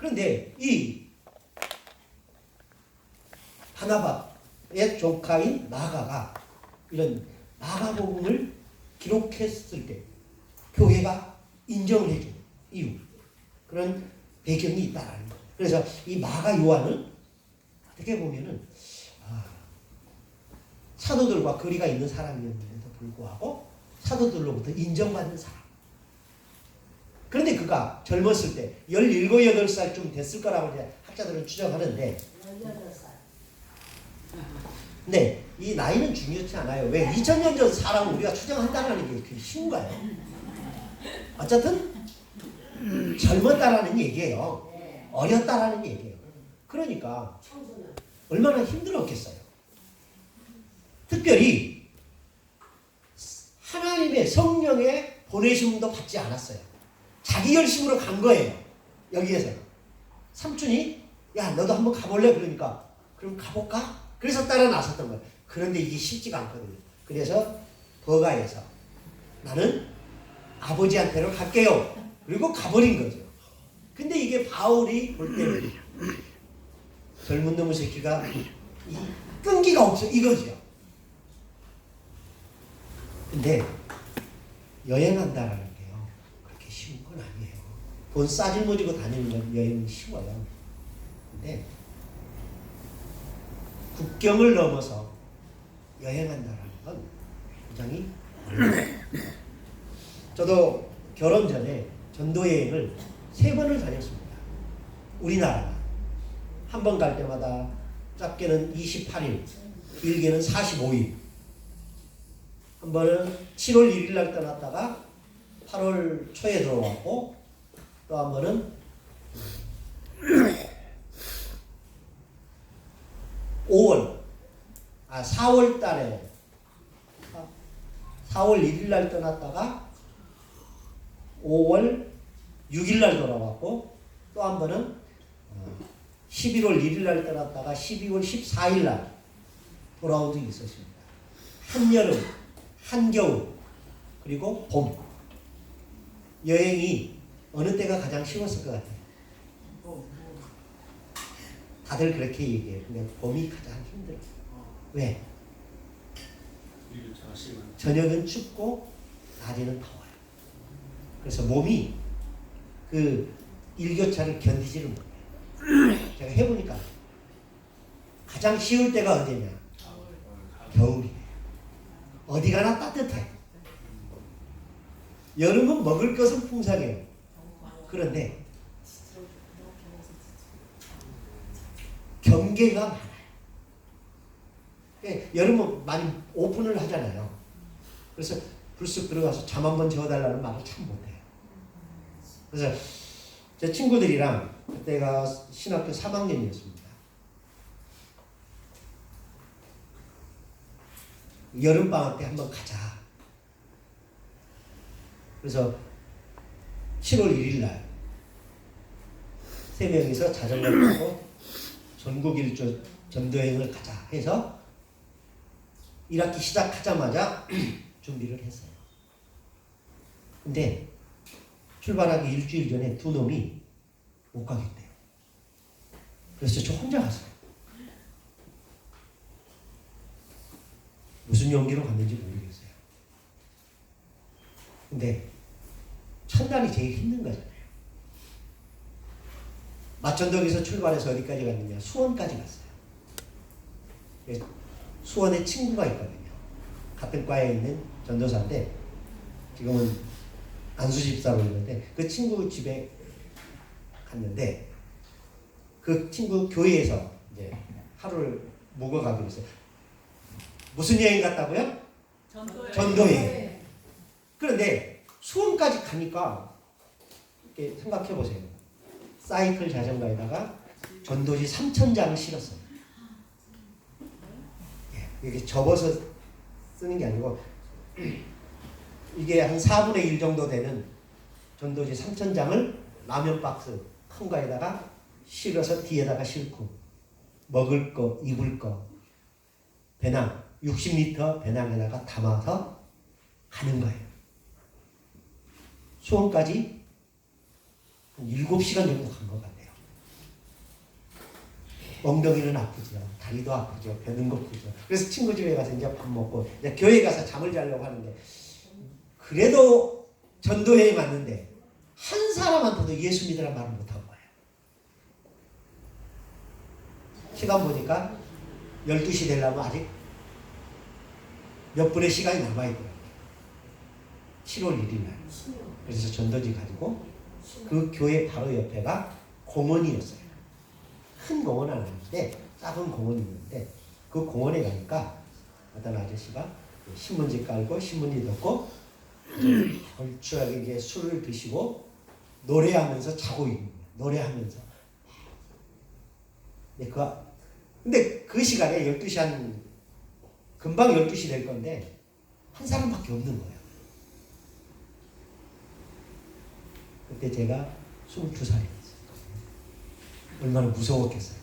그런데 이 바나바의 조카인 마가가 이런 마가복음을 기록했을 때 교회가 인정을 해주는 이유, 그런 배경이 있다라는 거예요. 그래서 이 마가 요한은 어떻게 보면은 사도들과 거리가 있는 사람이었는데도 불구하고 사도들로부터 인정받는 사람. 그런데 그가 젊었을 때 17, 8살쯤 됐을 거라고 이제 학자들은 추정하는데 18살. 네, 이 나이는 중요치 않아요. 왜? 2000년 전 사람을 우리가 추정한다는 게 그게 쉬운 거예요. 어쨌든 젊었다라는 얘기예요. 어렸다라는 얘기예요. 그러니까 얼마나 힘들었겠어요. 특별히 하나님의 성령의 보내심도 받지 않았어요. 자기 열심으로 간 거예요. 여기에서 삼촌이 야 너도 한번 가볼래? 그러니까 그럼 가볼까? 그래서 따라 나섰던 거예요. 그런데 이게 쉽지가 않거든요. 그래서 버가에서 나는 아버지한테로 갈게요. 그리고 가버린 거죠. 근데 이게 바울이 볼 때는 젊은 놈의 새끼가 이 끈기가 없어 이거죠. 근데 여행한다라는 게요 그렇게 쉬운 건 아니에요. 돈 싸질머지고 다니는 건 여행은 쉬워요. 근데 국경을 넘어서 여행한다라는 건 굉장히 어려워요. 저도 결혼 전에 전도 여행을 3번을 다녔습니다. 우리나라 한 번 갈 때마다 짧게는 28일, 길게는 45일. 한 번은 7월 1일 날 떠났다가 8월 초에 들어왔고, 또 한 번은 4월 달에 4월 1일 날 떠났다가 5월 6일 날 돌아왔고, 또 한 번은 11월 1일 날 떠났다가 12월 14일 날 돌아온 적이 있었습니다. 한여름, 한겨울, 그리고 봄. 여행이 어느 때가 가장 쉬웠을 것 같아요? 다들 그렇게 얘기해요. 근데 봄이 가장 힘들어요. 왜? 저녁은 춥고 낮에는 더워요. 그래서 몸이 그 일교차를 견디지를 못해요. 제가 해보니까 가장 쉬울 때가 언제냐? 겨울이에요. 어디 가나 따뜻해. 여름은 먹을 것은 풍성해요. 그런데 경계가 많아요. 여름은 많이 오픈을 하잖아요. 그래서 불쑥 들어가서 잠 한번 재워달라는 말을 참 못해요. 그래서 제 친구들이랑 그때가 신학교 3학년이었습니다. 여름방학 때 한번 가자. 그래서 7월 1일 날 3명이서 자전거를 타고 전국 일주 전도여행을 가자 해서 1학기 시작하자마자 준비를 했어요. 근데 출발하기 일주일 전에 두 놈이 못 가겠대요. 그래서 저 혼자 갔어요. 무슨 용기로 갔는지 모르겠어요. 근데 첫날이 제일 힘든 거잖아요. 마천동에서 출발해서 어디까지 갔느냐? 수원까지 갔어요. 수원에 친구가 있거든요. 같은 과에 있는 전도사인데 지금은 안수집사로 있는데 그 친구 집에 갔는데 그 친구 교회에서 이제 하루를 묵어가기로 했어요. 무슨 여행 갔다고요? 전도여행. 그런데 수원까지 가니까 이렇게 생각해 보세요. 사이클 자전거에다가 전도지 3,000장을 실었어요. 이게 접어서 쓰는 게 아니고 이게 한 4분의 1 정도 되는 전도지 3,000장을 라면 박스 큰 거에다가 실어서 뒤에다가 싣고 먹을 거, 입을 거 배낭 60리터 배낭에다가 담아서 가는 거예요. 수원까지 한 7시간 정도 간 것 같아요. 엉덩이는 아프죠. 다리도 아프죠. 배는 고프죠. 그래서 친구 집에 가서 이제 밥 먹고 이제 교회 가서 잠을 자려고 하는데 그래도 전도회에 왔는데 한 사람한테도 예수 믿으란 말을 못한 거예요. 시간 보니까 12시 되려면 아직 몇 분의 시간이 남아있더라고요. 7월 1일 날. 그래서 전도지 가지고 그 교회 바로 옆에가 공원이었어요. 큰 공원은 아닌데 작은 공원이 있는데 그 공원에 가니까 어떤 아저씨가 신문지 깔고 신문지 덮고 걸쭉하게 이제 술을 드시고 노래하면서 자고 있는 거예요. 노래하면서. 근데 그 시간에 12시 금방 12시 될 건데 한 사람밖에 없는 거예요. 그때 제가 22살이었어요. 얼마나 무서웠겠어요.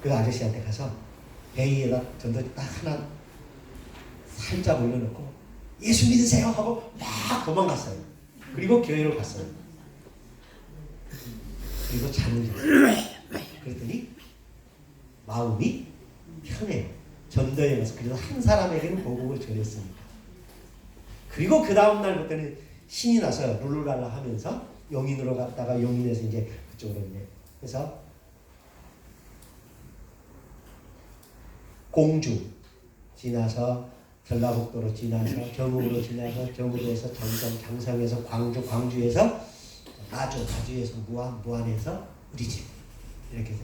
그 아저씨한테 가서 베이에다 전도지 딱 하나 살짝 올려놓고 예수 믿으세요 하고 막 도망갔어요. 그리고 교회로 갔어요. 그리고 잠을 잤어요. 그랬더니 마음이 편해요. 전도에 가서 그래서 한 사람에게는 복음을 전했으니까. 그리고 그 다음 날부터는 신이 나서 룰루랄라 하면서 용인으로 갔다가 용인에서 이제 그쪽으로 이제 해서 공주 지나서 전라북도로 지나서 경북으로 지나서 경북에서 장성, 장성에서 광주, 광주에서 나주에서 무안, 무안에서 우리 집 이렇게 해서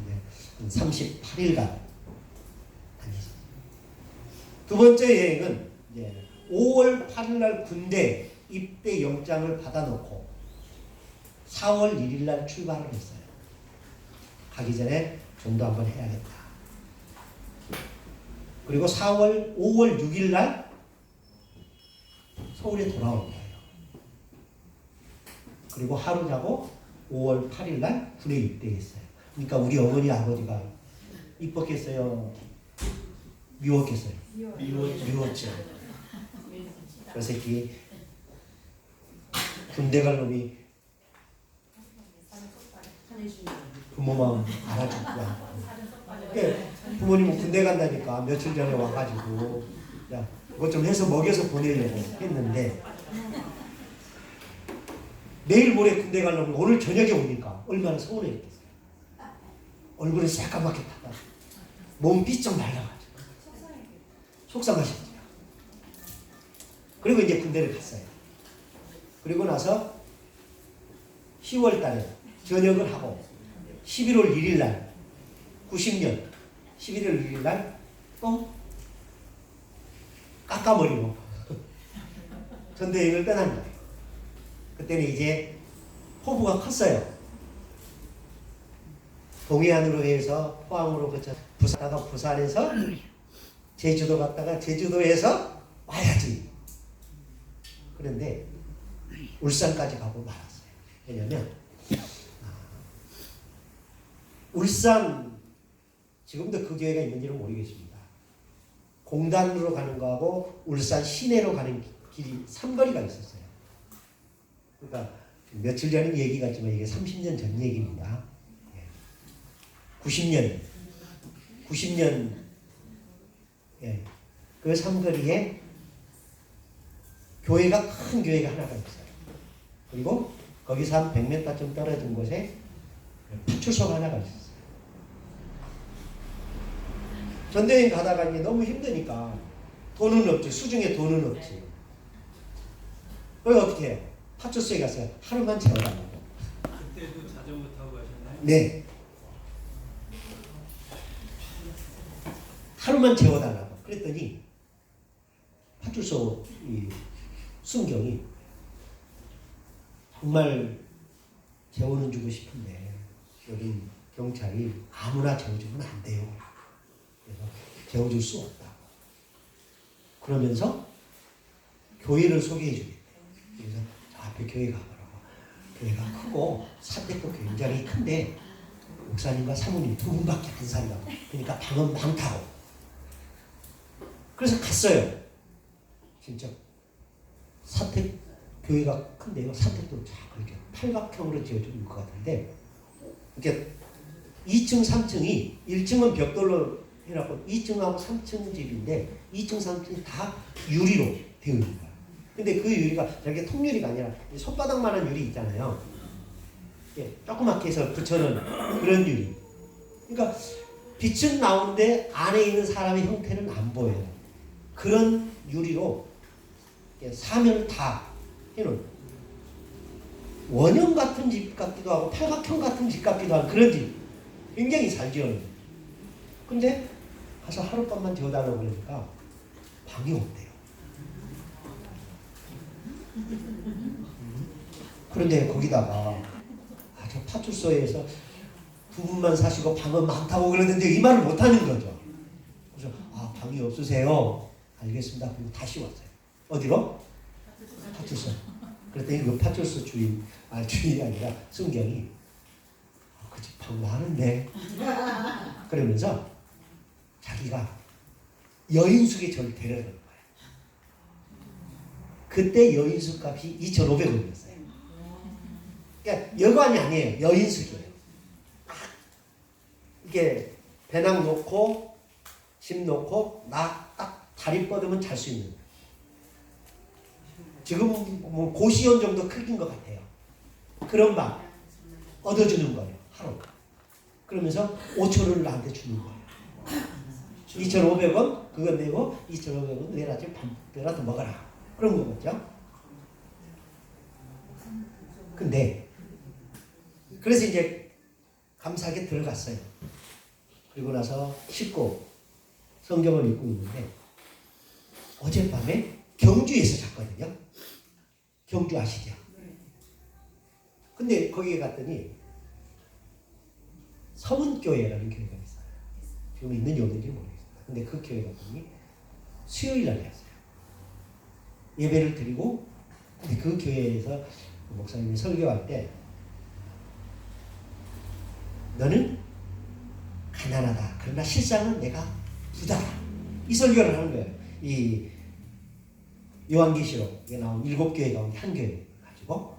이제 38일간 다녔어요. 두 번째 여행은 이제 5월 8일 날 군대 입대 영장을 받아놓고 4월 1일 날 출발을 했어요. 가기 전에 전도 한번 해야겠다. 그리고 5월 6일 날 서울에 돌아온 거예요. 그리고 하루 자고 5월 8일 날 군에 입대했어요. 그러니까 우리 어머니 아버지가 이뻤겠어요? 미웠겠어요? 미웠죠. 그 새끼 군대 갈 놈이 부모 마음 알아줬고 부모님은 군대 간다니까 며칠 전에 와가지고 야 그것 좀 해서 먹여서 보내려고 했는데 내일 모레 군대 갈 놈이 오늘 저녁에 오니까 얼마나 서운했겠어요. 얼굴은 새까맣게 타다 몸 삐쩍 말라가지고 속상하셨죠. 그리고 이제 군대를 갔어요. 그리고 나서 10월 달에 전역을 하고 11월 1일 날 90년 11월 1일 날 또 깎아버리고 전도여행을 떠난 거예요. 그때는 이제 포부가 컸어요. 동해안으로 해서 포항으로 거쳐 부산다가 부산에서 제주도 갔다가 제주도에서 와야지. 그런데 울산까지 가고 말았어요. 왜냐면 울산 지금도 그 교회가 있는지는 모르겠습니다. 공단으로 가는 거하고 울산 시내로 가는 길이 삼거리가 있었어요. 그러니까 며칠 전 얘기 같지만 이게 30년 전 얘기입니다. 90년 그 삼거리에 교회가 큰 교회가 하나가 있어요. 그리고 거기서 한 100m쯤 떨어진 곳에 파출소가 하나가 있었어요. 전도여행 가다가 이게 너무 힘드니까 돈은 없지. 수중에 돈은 없지. 그걸 어떻게 해요? 파출소에 가서 하루만 재워달라고. 그때도 자전거 타고 가셨나요? 네. 하루만 재워달라고. 그랬더니 파출소 이 순경이 정말 재워는 주고 싶은데 여기 경찰이 아무나 재워주면 안 돼요. 그래서 재워줄 수 없다. 그러면서 교회를 소개해 주겠대. 그래서 저 앞에 교회 가보라고. 교회가 크고 사택도 굉장히 큰데 목사님과 사모님 두 분밖에 안 산다고. 그러니까 방은 많다고. 그래서 갔어요. 진짜 사택 교회가 큰데요. 사택도 쫙 이렇게 팔각형으로 지어진 것 같은데 이렇게 2층, 3층이 1층은 벽돌로 해놨고 2층하고 3층 집인데 2층, 3층이 다 유리로 되어 있는 거예요. 근데 그 유리가 이렇게 통유리가 아니라 손바닥만한 유리 있잖아요. 예, 조그맣게 해서 붙여놓은 그런 유리. 그러니까 빛은 나오는데 안에 있는 사람의 형태는 안 보여요. 그런 유리로 사면을 다 해놓은 원형 같은 집 같기도 하고 팔각형 같은 집 같기도 한 그런 집. 굉장히 잘 지어놓은. 근데 가서 하룻밤만 재워달라고 그러니까 방이 없대요. 그런데 거기다가 저 파출소에서 두 분만 사시고 방은 많다고 그러는데 이 말을 못하는 거죠. 그래서 방이 없으세요. 알겠습니다. 그리고 다시 왔어요. 어디로? 파출소. 그랬더니 그 파출소 주인이 아니라 순경이 그 집 방 많은데 그러면서 자기가 여인숙에 저를 데려간 거예요. 그때 여인숙 값이 2,500원이었어요. 그러니까 여관이 아니에요. 여인숙이에요. 이게 배낭 놓고 짐 놓고 나 딱 다리 뻗으면 잘 수 있는. 지금 뭐 고시원 정도 크기인 것 같아요. 그런 방 얻어주는 거예요. 하루. 그러면서 5,000원을 나한테 주는 거예요. 2,500원 그거 내고 2,500원 내일 아침 밥이라도 먹어라. 그런 거겠죠. 근데 그래서 이제 감사하게 들어갔어요. 그리고 나서 씻고 성경을 읽고 있는데 어젯밤에 경주에서 잤거든요. 경주 아시죠? 근데 거기에 갔더니 서문교회라는 교회가 있어요. 지금 있는지 없는지 모르겠어요. 근데 그 교회 갔더니 수요일 날이었어요. 예배를 드리고 근데 그 교회에서 목사님이 설교할 때 너는 가난하다. 그러나 실상은 내가 부자다. 이 설교를 하는 거예요. 이 요한계시록에 나온 7교회 가운데 한 교회 가지고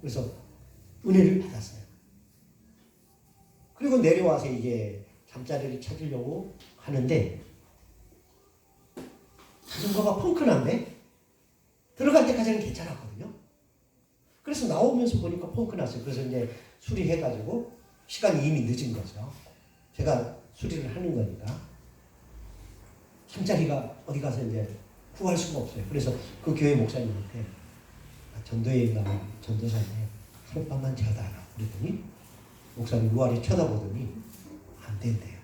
그래서 은혜를 받았어요. 그리고 내려와서 이제 잠자리를 찾으려고 하는데 자전거가 펑크난데 들어갈 때까지는 괜찮았거든요. 그래서 나오면서 보니까 펑크났어요. 그래서 이제 수리해가지고 시간이 이미 늦은 거죠. 제가 수리를 하는 거니까 잠자리가 어디 가서 이제 구할 수가 없어요. 그래서 그 교회 목사님한테 전도에 나온 전도사인데 하룻밤만 재워달라 그랬더니 목사님 우아래 쳐다보더니 안 된대요.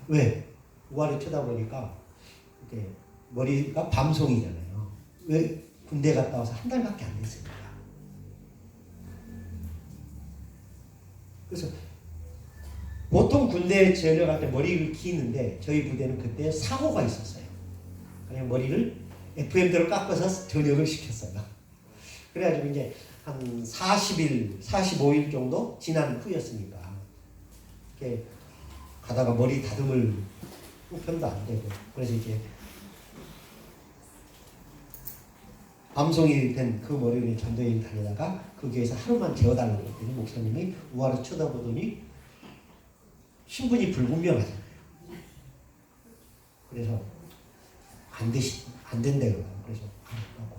왜? 우아래 쳐다보니까 이렇게 머리가 밤송이잖아요. 왜? 군대 갔다 와서 한 달밖에 안 됐습니다. 그래서 보통 군대에 전역할 때 머리를 기는데 저희 부대는 그때 사고가 있었어요. 그냥 머리를 FM대로 깎아서 전역을 시켰어요. 그래가지고 이제 한 40일, 45일 정도 지난 후였으니까 이렇게 가다가 머리 다듬을 형편도 안 되고 그래서 이제 밤송이 된 그 머리를 전도여행 다니다가 그 교회에서 하루만 재워달라고 했더니 목사님이 우아로 쳐다보더니 신분이 불분명하잖아요. 그래서 안 된대요. 그래서 안 하고.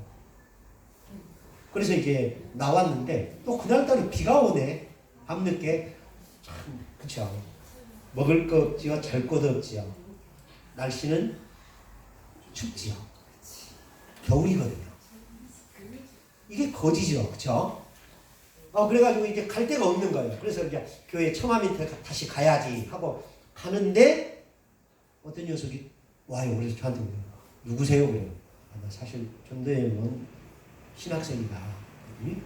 그래서 이제 나왔는데 또 그날따라 비가 오네. 밤늦게 참 그쵸. 먹을 거 없지요. 잘 것도 없지요. 날씨는 춥지요. 겨울이거든요. 이게 거지죠. 그쵸? 그래가지고 이제 갈 데가 없는 거예요. 그래서 이제 교회 처마 밑에 다시 가야지 하고 가는데 어떤 녀석이 와요. 그래서 저한테 그래요. 누구세요? 그래요. 나 사실 전도여행은 신학생이다. 그랬더니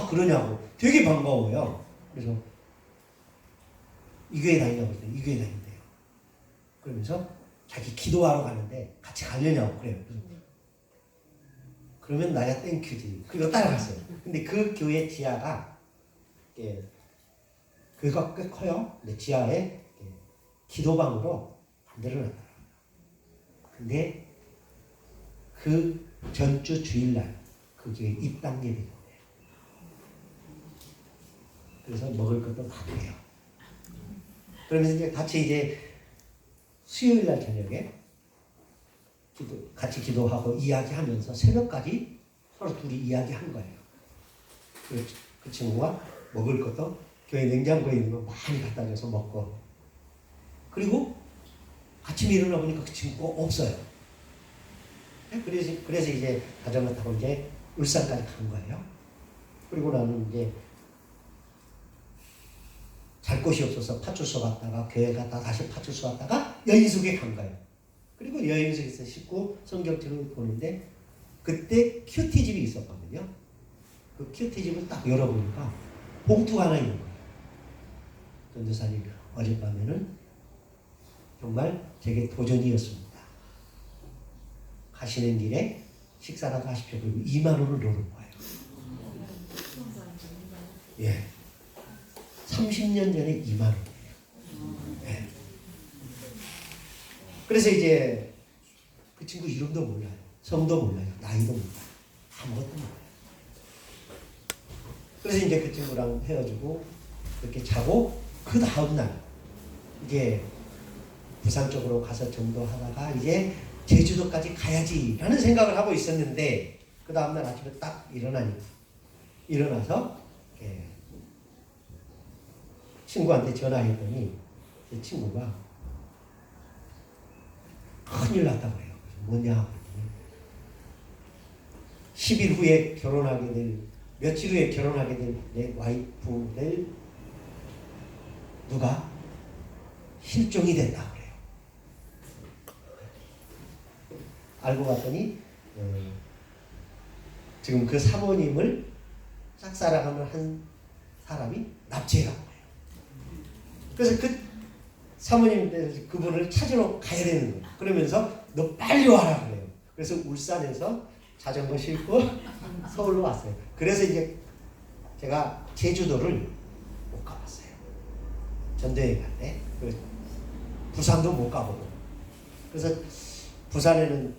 그러냐고 되게 반가워요. 그래서 이 교회 다니냐고 했더니 이 교회 다닌대요. 그러면서 자기 기도하러 가는데 같이 가려냐고 그래요. 그러면 나야 땡큐지. 그리고 따라갔어요. 근데 그 교회 지하가 교회가 꽤 커요. 근데 지하에 기도방으로 만들어놨더라고요. 근데 그 전주 주일날 그 교회 입당 예배가 오네요. 그래서 먹을 것도 다 돼요. 그러면서 이제 같이 이제 수요일 날 저녁에 같이 기도하고 이야기하면서 새벽까지 서로 둘이 이야기한 거예요. 그 친구가 먹을 것도 교회 냉장고에 있는 거 많이 갖다 줘서 먹고, 그리고 아침에 일어나 보니까 그 친구가 없어요. 그래서 이제 자전거 타고 이제 울산까지 간 거예요. 그리고 나는 이제 잘 곳이 없어서 파출소 갔다가 교회 갔다가 다시 파출소 갔다가 여인숙에 간 거예요. 그리고 여인숙에서 씻고 성경책을 보는데 그때 큐티집이 있었거든요. 그 큐티집을 딱 열어보니까 봉투가 하나 있는 거예요. 전도사님, 어젯밤에는 정말 제게 도전이었습니다. 가시는 길에 식사라도 하십시오. 그리고 2만 원을 넣는 거예요. 예. 30년 전에 2만 원이에요. 예. 그래서 이제 그 친구 이름도 몰라요. 성도 몰라요. 나이도 몰라요. 아무것도 몰라요. 그래서 이제 그 친구랑 헤어지고 그렇게 자고, 그 다음날 이제 부산 쪽으로 가서 전도하다가 이제 제주도까지 가야지라는 생각을 하고 있었는데, 그 다음날 아침에 딱 일어나서 친구한테 전화했더니 그 친구가 큰일 났다고 해요. 뭐냐 하더니 10일 후에 결혼하게 될, 며칠 후에 결혼하게 될 내 와이프를 누가 실종이 됐다고 그래요. 알고 봤더니 지금 그 사모님을 짝사랑하는 한 사람이 납치해 간 거예요. 그래서 그 사모님, 그분을 찾으러 가야 되는 거예요. 그러면서 너 빨리 와라 그래요. 그래서 울산에서 자전거 싣고 서울로 왔어요. 그래서 이제 제가 제주도를 못 가봤어요. 전도여행 갈 때. 부산도 못 가보고. 그래서 부산에는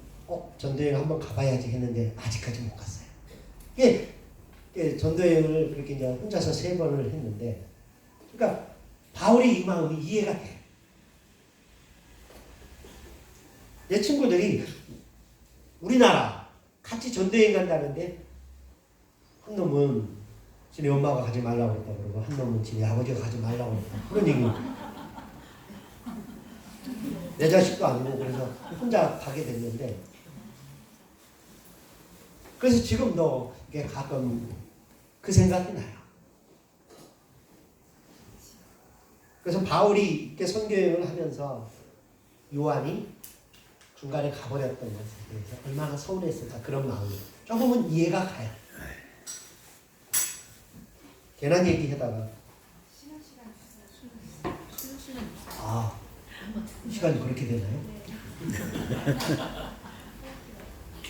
전도여행 한번 가봐야지 했는데 아직까지 못 갔어요. 전도여행을 그렇게 이제 혼자서 3번을 했는데, 그러니까 바울의 이 마음이 이해가 돼요. 내 친구들이 우리나라 같이 전도여행 간다는데, 한 놈은 지네 엄마가 가지 말라고 했다 그러고, 한 놈은 지네 아버지가 가지 말라고 했다, 그런 얘기. 내 자식도 아니고. 그래서 혼자 가게 됐는데, 그래서 지금도 이게 가끔 그 생각이 나요. 그래서 바울이 이렇게 선교여행을 하면서 요한이 중간에 가버렸던 것에 대해서 얼마나 서운했을까, 그런 마음이 조금은 이해가 가요. 괜한 얘기 하다가 시간이 그렇게 되나요?